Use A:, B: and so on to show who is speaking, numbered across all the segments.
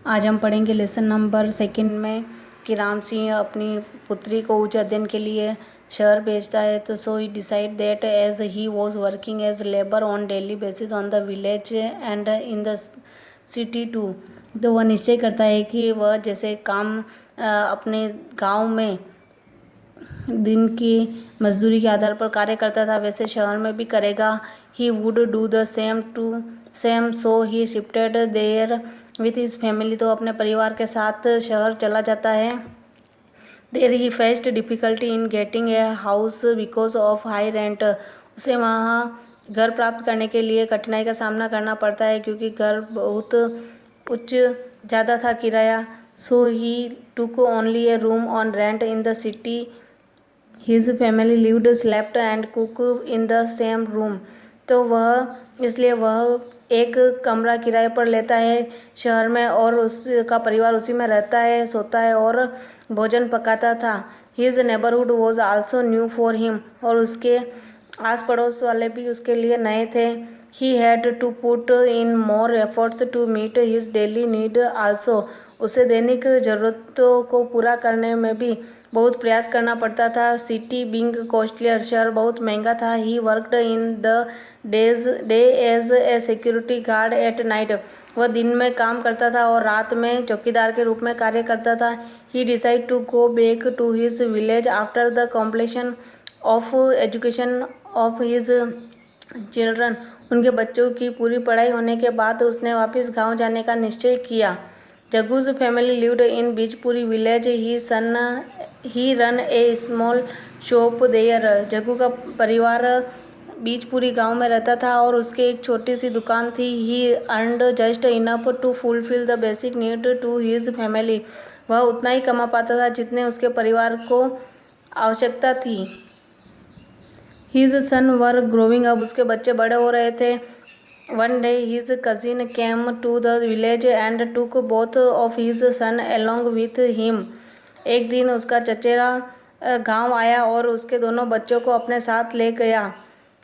A: आज हम पढ़ेंगे लेसन नंबर 2 में कि राम सिंह अपनी पुत्री को उच्च अध्ययन के लिए शहर भेजता है। तो so he decide that as he was working as labour on daily basis on the village and in the city too. तो वह निश्चय करता है कि वह जैसे काम अपने गांव में दिन की मजदूरी के आधार पर कार्य करता था वैसे शहर में भी करेगा। He would do the same so he shifted there with his family. तो अपने परिवार के साथ शहर चला जाता है। There he faced difficulty in getting a house because of high rent. उसे वहाँ घर प्राप्त करने के लिए कठिनाई का सामना करना पड़ता है क्योंकि घर बहुत उच्च ज़्यादा था किराया। So he took only a room on rent in the city. His family lived slept and cook in the same room. तो इसलिए वह एक कमरा किराए पर लेता है शहर में और उसका परिवार उसी में रहता है, सोता है और भोजन पकाता था। His neighbourhood was also new for him. और उसके आस पड़ोस वाले भी उसके लिए नए थे। He had to put in more efforts to meet his daily need also. उसे दैनिक ज़रूरतों को पूरा करने में भी बहुत प्रयास करना पड़ता था। सिटी बिंग कॉस्टलियर, शहर बहुत महंगा था। He worked in the day as a security guard at night. वह दिन में काम करता था और रात में चौकीदार के रूप में कार्य करता था। He decide to go back to his village after the completion of education of his children. उनके बच्चों की पूरी पढ़ाई होने के बाद उसने वापस गांव जाने का निश्चय किया। Jaggu's family lived in Bijpuri village. He run a small shop there. Jaggu का परिवार बीजपुरी गांव में रहता था और उसके एक छोटी सी दुकान थी। He earned just enough to fulfil the basic need to his family. वह उतना ही कमा पाता था जितने उसके परिवार को आवश्यकता थी। His son were growing up. उसके बच्चे बड़े हो रहे थे। One day his cousin came to the village and took both of his son along with him. एक दिन उसका चचेरा गांव आया और उसके दोनों बच्चों को अपने साथ ले गया।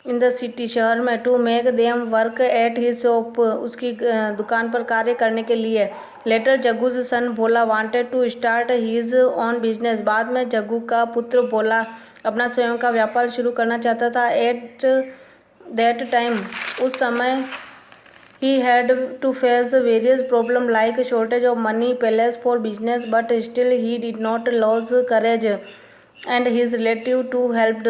A: इन द सिटी, शहर में, to make them work at his shop, उसकी दुकान पर कार्य करने के लिए। Later Jaggu's son Bhola wanted to start his own business. बाद में जग्गू का पुत्र भोला अपना स्वयं का व्यापार शुरू करना चाहता था। एट दैट टाइम, उस समय, he had to face various problems like shortage of money, palace for business, but still he did not lose courage and his relative to helped.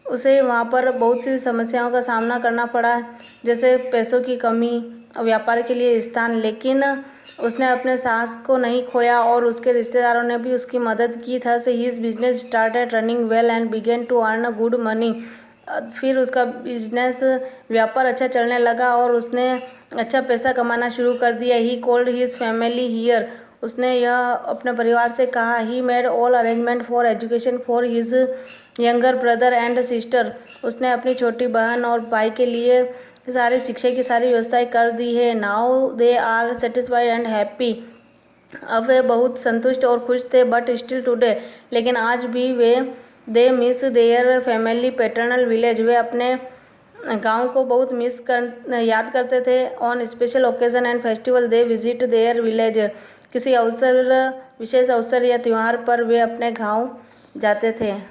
A: उसे वहाँ पर बहुत सी समस्याओं का सामना करना पड़ा जैसे पैसों की कमी, व्यापार के लिए स्थान, लेकिन उसने अपने साहस को नहीं खोया और उसके रिश्तेदारों ने भी उसकी मदद की। था से his business started running well and began to earn good money. फिर उसका बिजनेस व्यापार अच्छा चलने लगा और उसने अच्छा पैसा कमाना शुरू कर दिया। He called his family here. उसने यह अपने परिवार से कहा। He made all arrangement for education for his younger brother and sister. उसने अपनी छोटी बहन और भाई के लिए सारी शिक्षा की सारी व्यवस्थाएं कर दी है। Now they are satisfied and happy. अब वे बहुत संतुष्ट और खुश थे। बट स्टिल टुडे, लेकिन आज भी वे they miss their family paternal village. वे अपने गांव को बहुत याद करते थे। On special occasion and festival they visit their village. किसी विशेष अवसर या त्यौहार पर वे अपने गांव जाते थे।